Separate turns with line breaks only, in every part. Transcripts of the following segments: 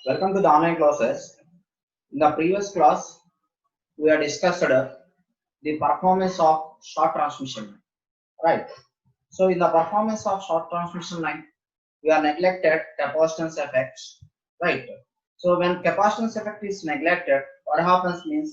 Welcome to the online classes. In the previous class, we have discussed the performance of short transmission line, right? So, in the performance of short transmission line, we are neglected capacitance effects, right? So, when capacitance effect is neglected, what happens means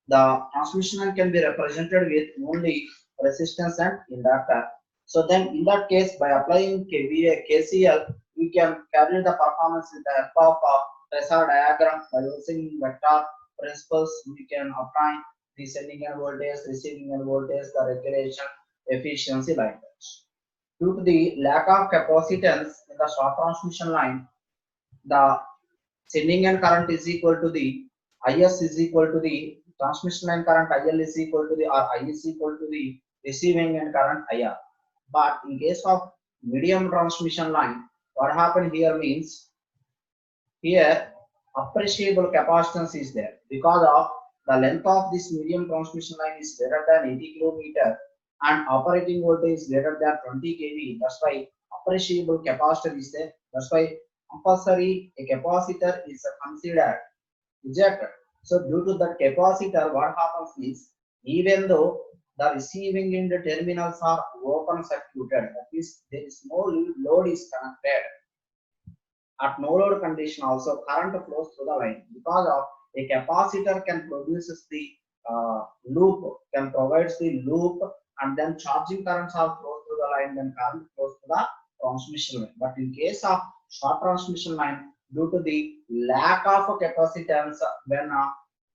the transmission line can be represented with only resistance and inductor. So, then in that case, by applying KVA, KCL, we can carry the performance with the help of Phasor diagram by using vector principles. We can obtain the sending end voltage, receiving end voltage, the regulation, efficiency like that. Due to the lack of capacitance in the short transmission line, the sending end current is equal to the IS is equal to the transmission line current IL is equal to the or I is equal to the receiving end current IR. But in case of medium transmission line, what happened here means here appreciable capacitance is there because of the length of this medium transmission line is greater than 80 kilometer and operating voltage is greater than 20 kV. That's why appreciable capacitor is there. That's why compulsory a capacitor is considered rejected. So due to that capacitor, what happens is even though the receiving end terminals are open circuited, that is there is no load is connected. At no load condition also current flows through the line because of a capacitor can produces the loop, can provides the loop, and then charging currents are flows through the line, then current flows to the transmission line. But in case of short transmission line, due to the lack of capacitance, when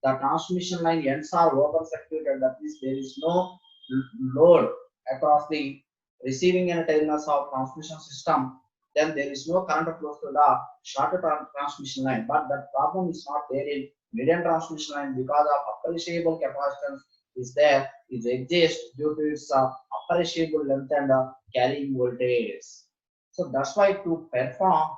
the transmission line ends are open circuited, that means there is no load across the receiving and terminals of transmission system, then there is no current flows to the shorter transmission line. But that problem is not there in medium transmission line because of appreciable capacitance is there, is exists due to its appreciable length and carrying voltage. So that's why to perform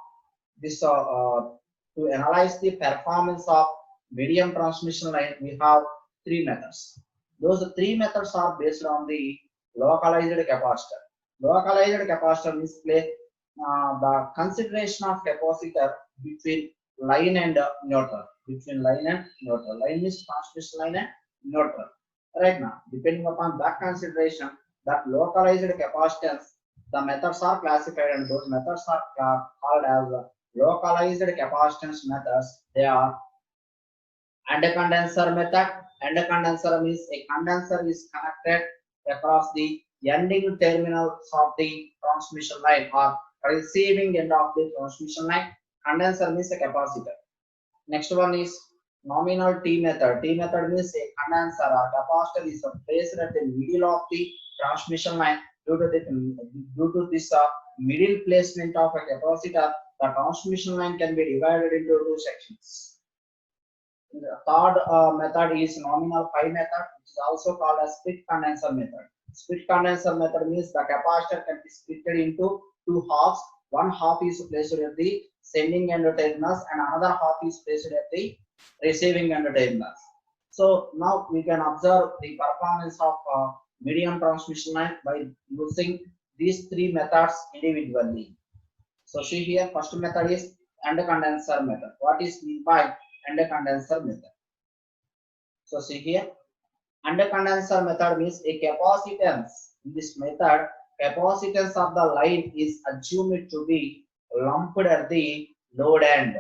this, to analyze the performance of medium transmission line, we have three methods. Those three methods are based on the localized capacitor. Localized capacitor means the consideration of capacitor between line and neutral. Between line and neutral. Line is transmission line and neutral. Right now, depending upon that consideration, that localized capacitance, the methods are classified and those methods are called as localized capacitance methods. They are under condenser method. Under condenser means a condenser is connected across the ending terminals of the transmission line or receiving end of the transmission line. Condenser means a capacitor. Next one is nominal T method. T method means a condenser or capacitor is placed at the middle of the transmission line. Due to this middle placement of a capacitor, the transmission line can be divided into two sections. The third method is nominal pi method, which is also called as split condenser method. Split condenser method means the capacitor can be split into two halves. One half is placed at the sending end terminals and another half is placed at the receiving end terminals. So now we can observe the performance of medium transmission line by using these three methods individually. So see here, first method is under condenser method. What is meant by under condenser method? So see here, under condenser method means a capacitance. In this method, capacitance of the line is assumed to be lumped at the load end.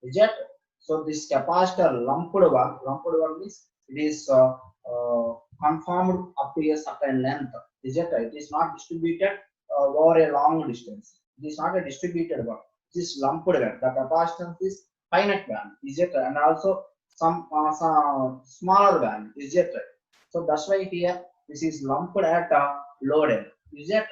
Is it? So this capacitor lumped one means it is conformed up to a certain length. Is it? It is not distributed over a long distance. It is not a distributed one. It is lumped one. The capacitance is finite value. Is it? And also some smaller value. Is it? So that's why here this is lumped at load end. Is it?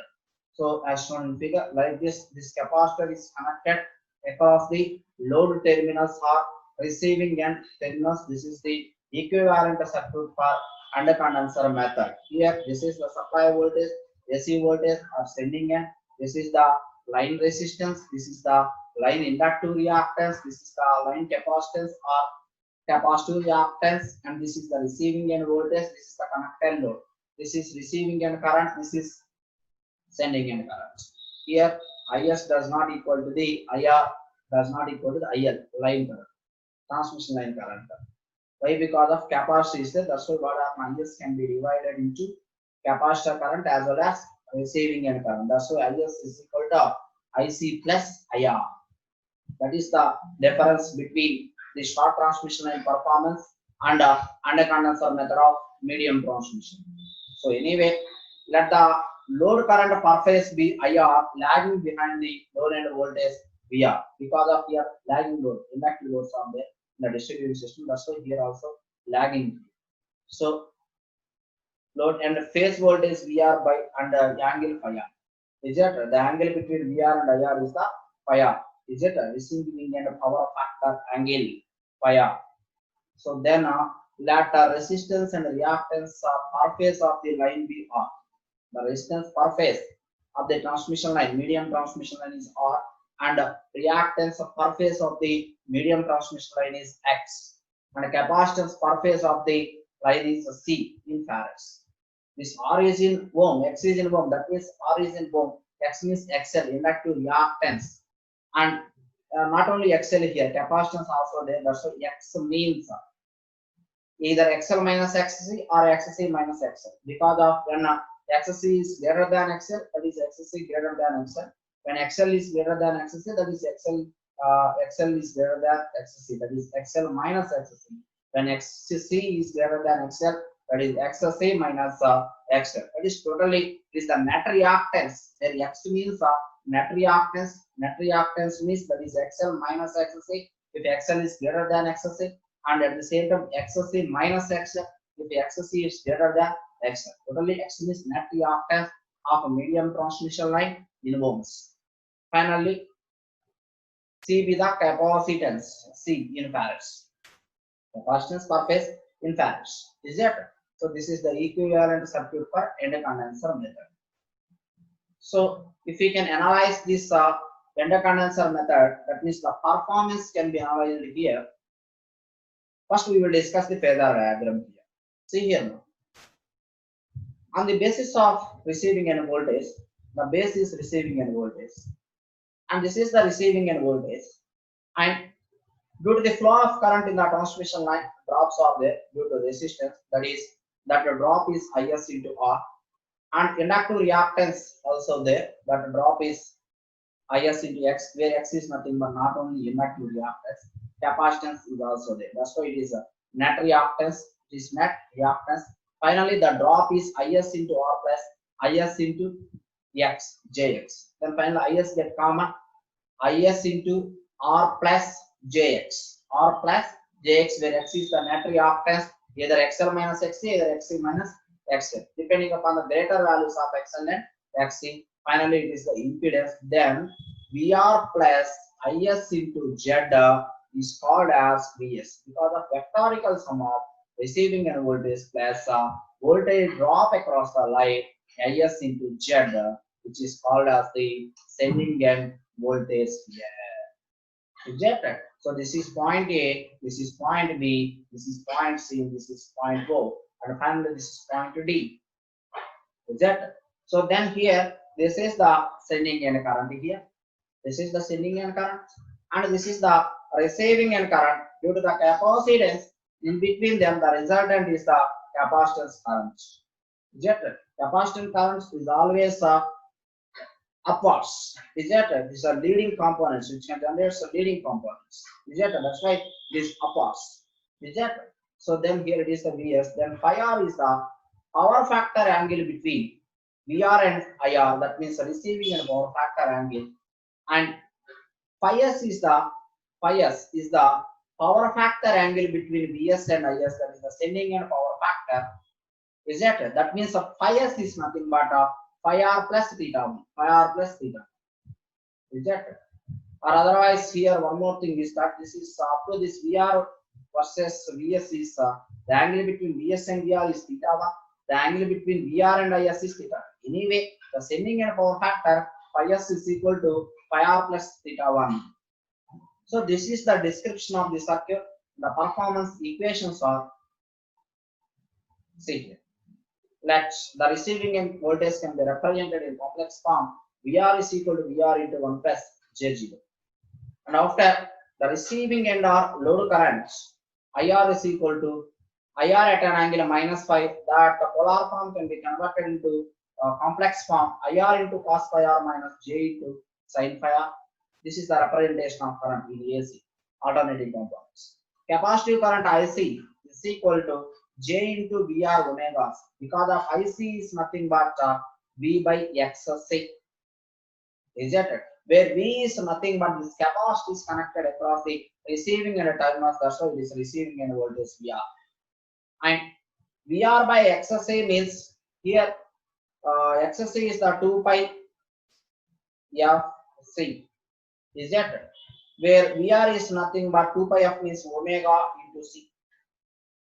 So as shown in figure like this capacitor is connected across the load terminals or receiving end terminals. This is the equivalent circuit for under condenser method. Here this is the supply voltage, AC voltage or sending end. This is the line resistance. This is the line inductive reactance. This is the line capacitance or capacitive reactance, and this is the receiving end voltage. This is the connected load. This is receiving end current. This is sending end current. Here IS does not equal to the IR. does not equal to the IL line current, transmission line current. Why? Because of capacitor is there. That's why what happens, IS can be divided into capacitor current as well as receiving end current. That's why IS is equal to IC plus IR. That is the difference between the short transmission line performance and under condenser method of medium transmission. So anyway, let the load current per phase be IR, lagging behind the load end voltage VR. Because of here lagging load, inductive loads are there in the distributed system. That's why here also lagging. So load and phase voltage VR by and angle phi r. Is it the angle between VR and IR is the phi r? Is it receiving end power factor angle phi r? So then let resistance and reactance per phase of the line be R. The resistance per phase of the transmission line, medium transmission line is R, and reactance per phase of the medium transmission line is X, and capacitance per phase of the line is C in farads. This R is in ohm, X is in ohm, that means R is in ohm, X means XL, inductive reactance, and not only XL here, capacitance also there. That's why X means either XL minus XC or XC minus XL. Because of when XC is greater than XL, that is XC greater than XL. When XL is greater than XC, that is XL is greater than XC, that is XL minus XC. When XC is greater than XL, that is XC minus XL. That is totally is the net reactance. There X means net reactance. Net reactance means that is XL minus XC if XL is greater than XC, and at the same time XC minus XL if XC is greater than XL. Totally X means net reactance of a medium transmission line in ohms. Finally, C be the capacitance, C in farads. Capacitance per phase in farads. Is it? So this is the equivalent circuit for end condenser method. So if we can analyze this end condenser method, that means the performance can be analyzed here. First we will discuss the phasor diagram here. See here now. On the basis of receiving end voltage, the base is receiving end voltage, and this is the receiving end voltage, and due to the flow of current in the transmission line, drops are there due to resistance, that is that the drop is IS into R, and inductive reactance also there, that the drop is IS into X, where X is nothing but not only inductive reactance, capacitance is also there. That's why it is a net reactance, it is net reactance. Finally, the drop is IS into R plus IS into X, JX. Then finally IS get common, IS into R plus JX, R plus JX, where X is the net reactance, either XL minus XC, either XC minus XL, depending upon the greater values of XL and XC. Finally, it is the impedance. Then VR plus IS into Z is called as VS, because of vectorical sum of receiving end voltage plus voltage drop across the line IS into Z, which is called as the sending end voltage here. Rejected. So this is point A, this is point B, this is point C, this is point O, and finally this is point D. Rejected. So then here this is the sending end current here. This is the sending end current, and this is the receiving end current. Due to the capacitance in between them, the resultant is the capacitance current. Rejected. Capacitance current is always upwards. Rejected. These are leading components which can generate some leading components. Rejected. That's why this upwards. Rejected. So then here it is the VS. Then phi r is the power factor angle between VR and IR. That means the receiving and power factor angle. And phi s is the power factor angle between VS and IS. That is the sending and power factor. Rejected. That means the phi s is nothing but phi r plus theta 1, phi r plus theta. Rejected. Or otherwise here one more thing is that this is up to this VR versus VS is the angle between VS and VR is theta 1, the angle between VR and IS is theta. Anyway, the sending and power factor phi s is equal to phi r plus theta 1. So this is the description of the circuit. The performance equations are, see here. Let the receiving end voltage can be represented in complex form. VR is equal to VR into 1 plus J0. And after the receiving end are load currents, IR is equal to IR at an angle -5. That the polar form can be converted into complex form IR into cos phi r minus J into sin phi r. This is the representation of current in AC, alternating components. Capacitive current IC is equal to J into VR omega because of IC is nothing but V by XC. Is that it? Where V is nothing but this capacitor is connected across the receiving and terminals, that's why it is receiving end voltage VR. And VR by XSA means here XSA is the 2 pi FC. Is that it? Where VR is nothing but 2 pi F means omega into C.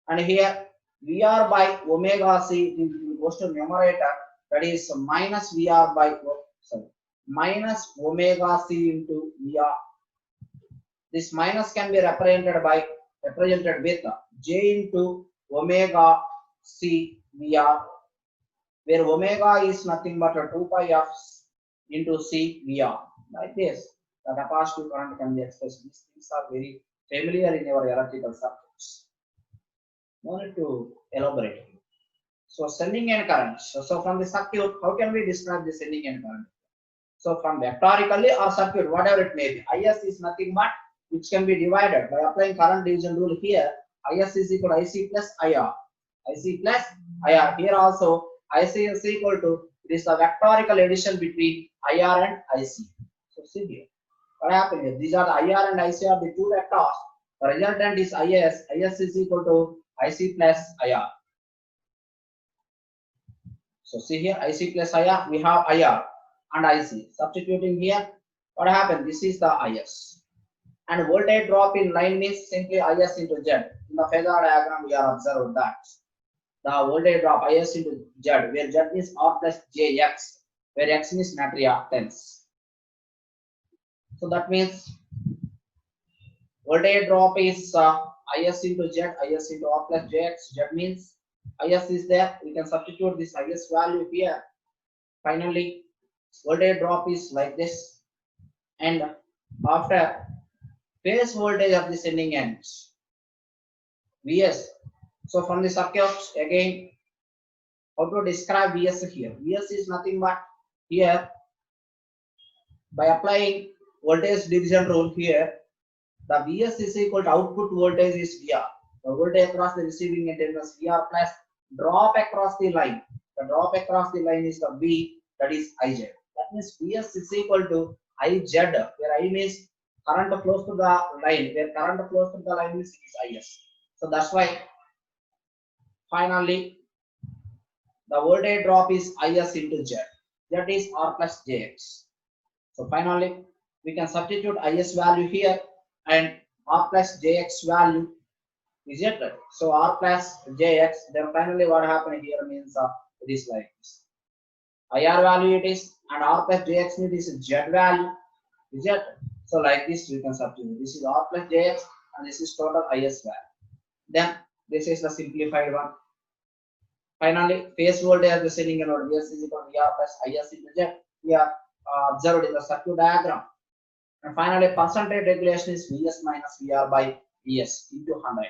And here VR by omega C goes to numerator, that is minus VR by minus omega C into VR. This minus can be represented with J into omega C VR, where omega is nothing but a 2 pi F into C VR. Like this, the capacitive current can be expressed. These things are very familiar in our electrical circuits. No need to elaborate. So sending end current. So from the circuit, how can we describe the sending end current? So from vectorically or circuit, whatever it may be, IS is nothing but which can be divided by applying current division rule here. IS is equal to IC plus IR. IC plus IR. Here also IC is equal to, it is the vectorical addition between IR and IC. So see here, what happened here? These are the IR and IC are the two vectors. The resultant is IS. IS is equal to IC plus IR. So see here, IC plus IR, we have IR and IC. Substituting here, what happened? This is the IS. And voltage drop in line means simply IS into Z. In the phasor diagram, we are observed that the voltage drop IS into Z, where Z is R plus JX, where X is reactance. So that means voltage drop is IS into Z, IS into R plus JX. Z means IS is there. We can substitute this IS value here. Finally, voltage drop is like this. And after phase voltage of the sending ends, Vs. So from the circuit again, how to describe Vs here? Vs is nothing but here, by applying voltage division rule here, the Vs is equal to output voltage is VR. The voltage across the receiving end is VR plus drop across the line. The drop across the line is the V, that is IZ. That means Vs is equal to IZ, where I means current flows to the line, where current flows to the line is IS. So that's why finally the voltage drop is IS into Z. Z is R plus JX. So finally we can substitute IS value here and R plus JX value. Is it right? So R plus JX, then finally what happened here means it is like this. IR value it is, and R plus JX means is Z value. Is it? So like this we can substitute. This is R plus JX and this is total IS value. Then this is the simplified one. Finally, phase voltage of the sending end node Vs is equal to VR plus IS into Z. We are observed in the circuit diagram. And finally, percentage regulation is Vs minus VR by Vs into 100.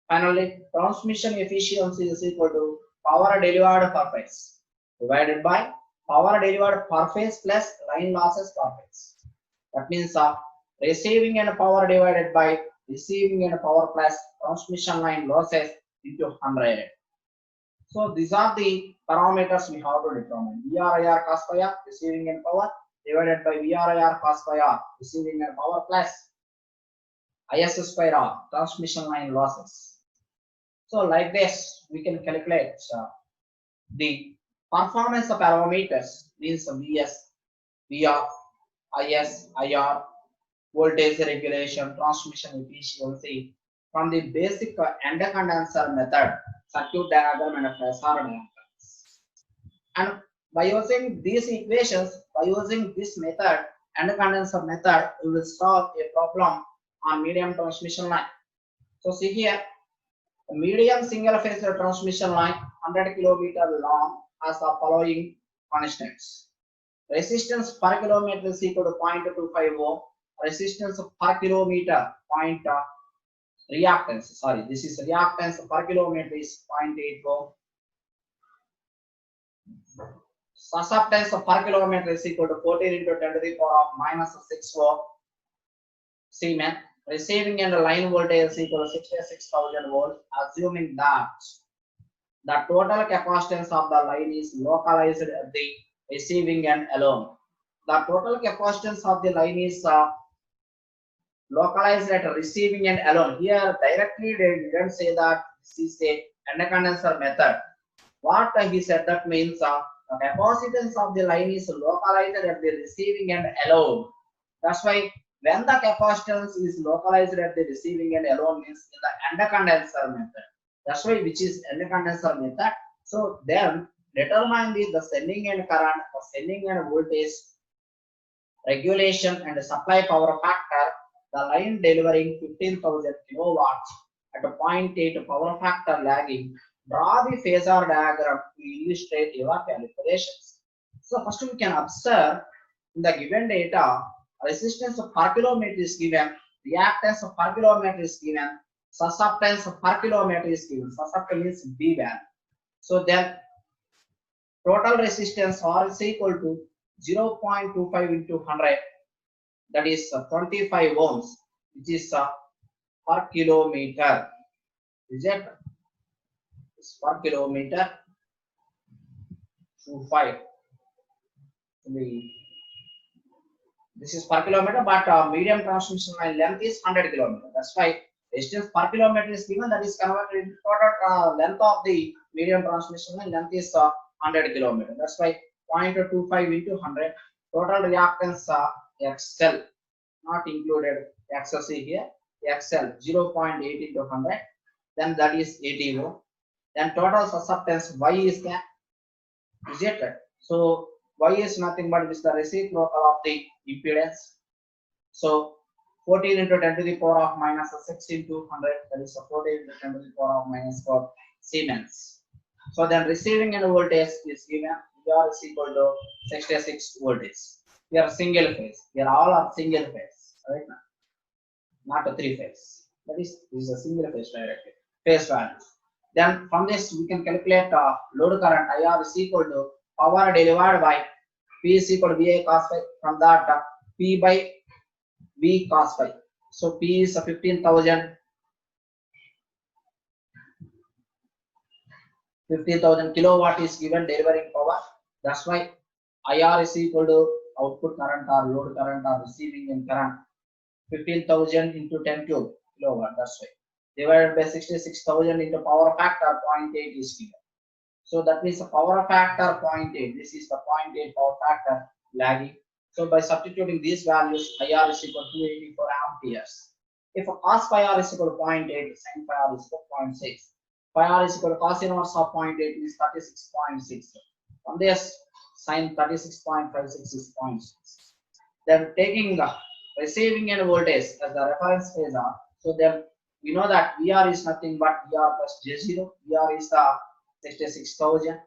Finally, transmission efficiency is equal to power delivered per phase divided by power delivered per phase plus line losses per phase. That means receiving and power divided by receiving and power plus transmission line losses into 100. So these are the parameters we have to determine. VRIR cos phi r, receiving and power, divided by VRIR cos phi r, receiving and power plus IS square r, transmission line losses. So like this, we can calculate the performance of parameters, means Vs, VR, IS, IR, voltage regulation, transmission efficiency from the basic end condenser method, circuit diagram and phasor diagram. And by using these equations, by using this method, end condenser method, we will solve a problem on medium transmission line. So see here, a medium single phase transmission line 100 km long has the following constants. Resistance per kilometer is equal to 0.25 ohm. resistance per kilometer point reactance. Sorry, this is reactance per kilometer is 0.84. Susceptance per kilometer is equal to 14 into 10 to the power of minus 6 Siemens. Receiving and line voltage is equal to 66,000 volts, assuming that the total capacitance of the line is localized at the receiving end alone. The total capacitance of the line is localized at receiving end alone. Here directly they didn't say that this is a condenser method. What he said, that means the capacitance of the line is localized at the receiving end alone. That's why when the capacitance is localized at the receiving end alone means in the condenser method. That's why which is condenser method. So then determine the sending end current, the sending end voltage, regulation and supply power factor. The line delivering 15,000 kilowatts at a 0.8 power factor lagging. Draw the phasor diagram to illustrate your calculations. So first we can observe in the given data, resistance per kilometer is given, reactance per kilometer is given, susceptance per kilometer is given. Susceptance means B value. So then total resistance R is equal to 0.25 into 100, that is 25 ohms, which is per kilometer. Is it? It's per kilometer. 25. This is per kilometer, but medium transmission line length is 100 kilometer. That's why resistance per kilometer is given. That is converted into total length of the medium transmission line. Length is 100 kilometer. That's why 0.25 into 100. Total reactance XL, not included XC here. XL 0.8 into 100. Then that is 80 ohm. Then total susceptance Y is there. Is it? So Y is nothing but is the reciprocal of the impedance. So 14 into 10 to the power of minus 6 into 100, that is 14 into 10 to the power of minus 4 Siemens. So then receiving end voltage is given. VR is equal to 66 voltage. We are single phase. We are all are single phase, right now, not a three phase. That is, this is a single phase directly. Phase values. Then from this we can calculate load current IR is equal to power delivered by P is equal to VI cos phi. From that P by V cos phi. So P is 15,000 kilowatt is given delivering power. That's why IR is equal to output current or load current or receiving end current. 15,000 into 10 cube kilowatt. That's why divided by 66,000 into power factor 0.8 is given. So that means the power factor 0.8. This is the 0.8 power factor lagging. So by substituting these values, IR is equal to 284 amperes. If cos phi R is equal to 0.8, sin phi R is equal to 0.6. Phi R is equal to cos inverse of 0.8 is 36.6. From this, sin 36.56 is 0.6. Then taking the receiving end voltage as the reference phasor. So then we know that VR is nothing but VR plus J0. VR is the 66,000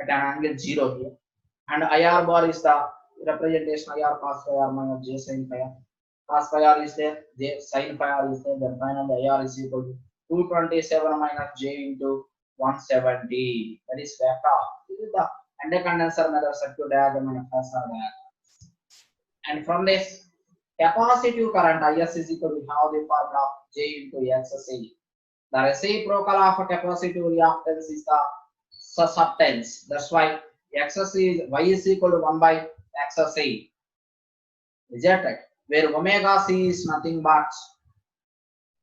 at an angle 0 here, and IR bar is the representation IR cos phi R minus J sin phi R. Cos phi R is there, J sin phi R is there. Then finally IR is equal to 227 minus J into 170. That is vector. This is the condenser method circuit diagram and phasor diagram. And from this capacitive current IS is equal to how the formula J into XC. The reciprocal of a capacitive reactance is the susceptance. That's why XC is Y is equal to 1 by XC. Is that right? Where omega C is nothing but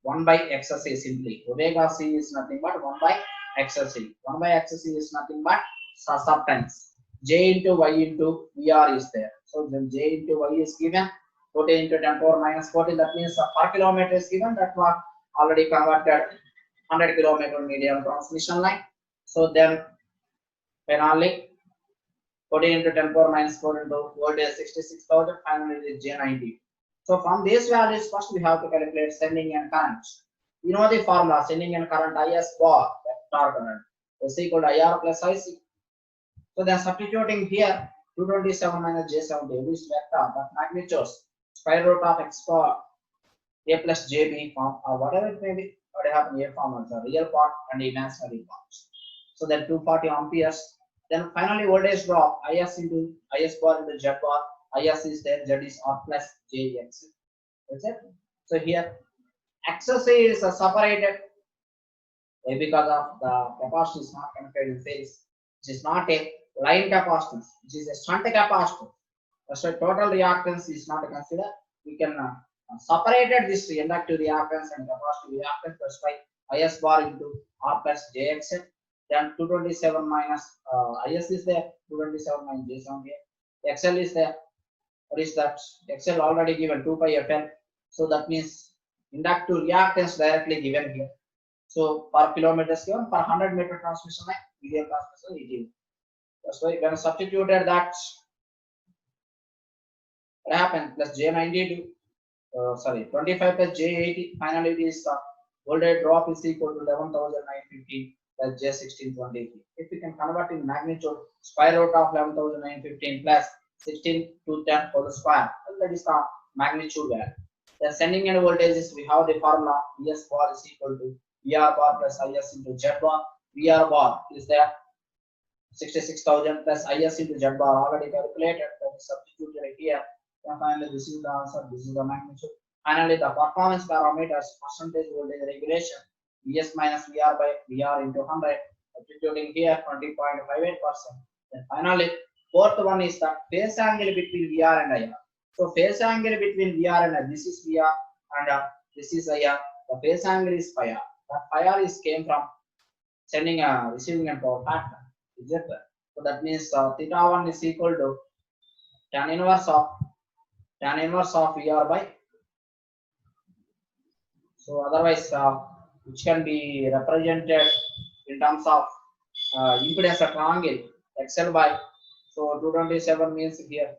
1 by XC simply. Omega C is nothing but 1 by XC. 1 by XC is nothing but susceptance. J into Y into VR is there. So then J into Y is given. 14 into 10 power minus 14. That means per kilometer is given. That was already converted 100 kilometer medium transmission line. So then finally 14 into 10 power minus 4 into voltage 66,000. Finally is J90. So from these values, first we have to calculate sending end current. You know the formula, sending end current IS bar vector current is equal to IR plus IC. So then substituting here 227 minus J70 is vector but magnitudes. square root of x power a plus jb form or whatever it may be, what happen a form as a real part and imaginary parts. So then 240 amperes. Then finally voltage drop is into is bar into z bar. Is is there, z is r plus jx. That's it. So here access is separated because of the capacitor is not connected in phase. It is not a line capacitance, which is a shunt capacitor. So total reactance is not considered. We can separated this inductive reactance and capacitive reactance. That's why is bar into r plus jx. Then 227 minus is is there, 227 minus j7 here. XL is there. What is that? XL already given 2 pi fl. So that means inductive reactance directly given here. So per kilometer given, per 100 meter transmission line, medium transmission is given. That's why when substituted that, what happened? Plus J92, sorry, 25 plus J80. Finally, this voltage drop is equal to 11,915 plus J1623. If we can convert in magnitude, square root of 11,915 plus 16 to 10 whole square, that is the magnitude value. The sending end voltages, we have the formula Vs bar is equal to VR bar plus Is into Z bar. VR bar is there 66,000 plus Is into Z bar already calculated. That is substituted here. And finally, this is the answer. This is the magnitude. Finally, the performance parameters, percentage voltage regulation, Vs minus VR by VR into 100, substituting here 20.58%. Then finally, fourth one is the phase angle between VR and IR. So phase angle between VR and IR, this is VR and this is IR. The phase angle is phi r. That phi r is came from sending a receiving and power factor. Is it? So that means theta 1 is equal to tan inverse of VR by. So otherwise, which can be represented in terms of impedance at triangle XL by. So 227 means here.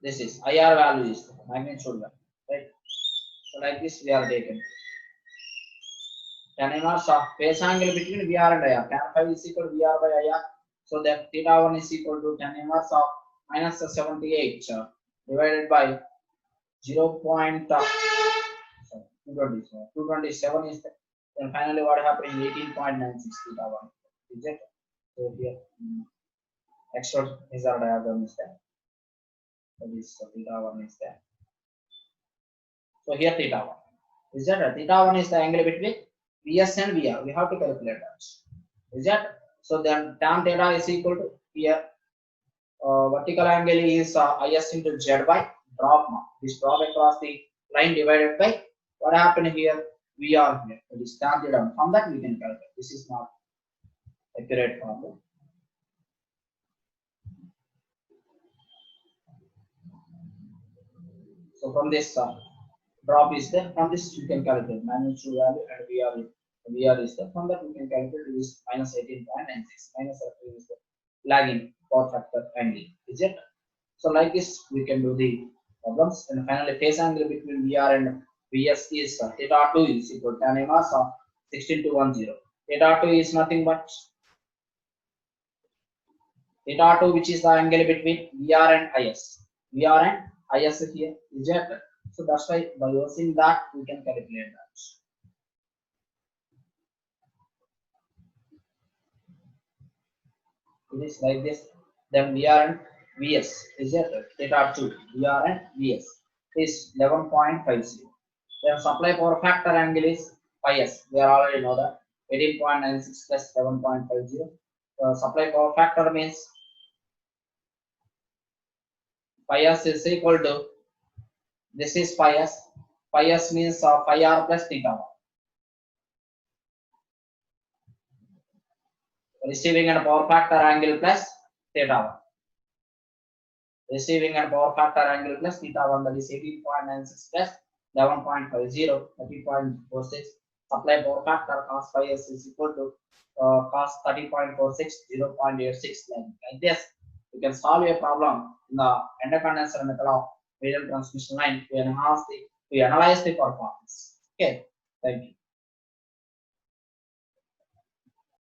This is IR value is magnitude value, right? So like this we are taken. Tan inverse of phase angle between VR and IR. Tan phi is equal to VR by IR. So that theta 1 is equal to tan inverse of minus 78 divided by 227 is there. Then finally what happened? 18.96 theta 1. Is it? So here extra Hazard diagram is there. So this theta 1 is there. So here theta 1. Is that theta 1 is the angle between Vs and VR. We have to calculate that. Is that? So then tan theta is equal to here vertical angle is Is into Z by drop mark. This drop across the line divided by what happened here? VR here. That is tan theta. From that we can calculate. This is not accurate formula. So from this drop is there. From this you can calculate magnitude value and VR is there. From that we can calculate this minus 18.96 minus is the lagging power factor angle. Is it? So like this we can do the problems. And finally phase angle between VR and Vs is theta 2 is equal to tan inverse of 16,210. Theta 2 is nothing but theta 2, which is the angle between VR and Is. VR and Is here is it? So that's why by using that we can calculate that. It is like this. Then VR and Vs is it? Theta 2 VR and Vs is 11.50. Then supply power factor angle is phi s. We already know that 18.96 plus 11.50. Supply power factor means phi s is equal to, this is phi s. Phi s means phi r plus theta 1. Receiving and power factor angle plus theta 1. Receiving and power factor angle plus theta 1, that is 18.96 plus 11.50, 30.46. Supply power factor cos phi s is equal to cos 30.46, 0.86. Like this, you can solve a problem in the intercondenser method of medium transmission line to analyze the performance. Okay, thank you.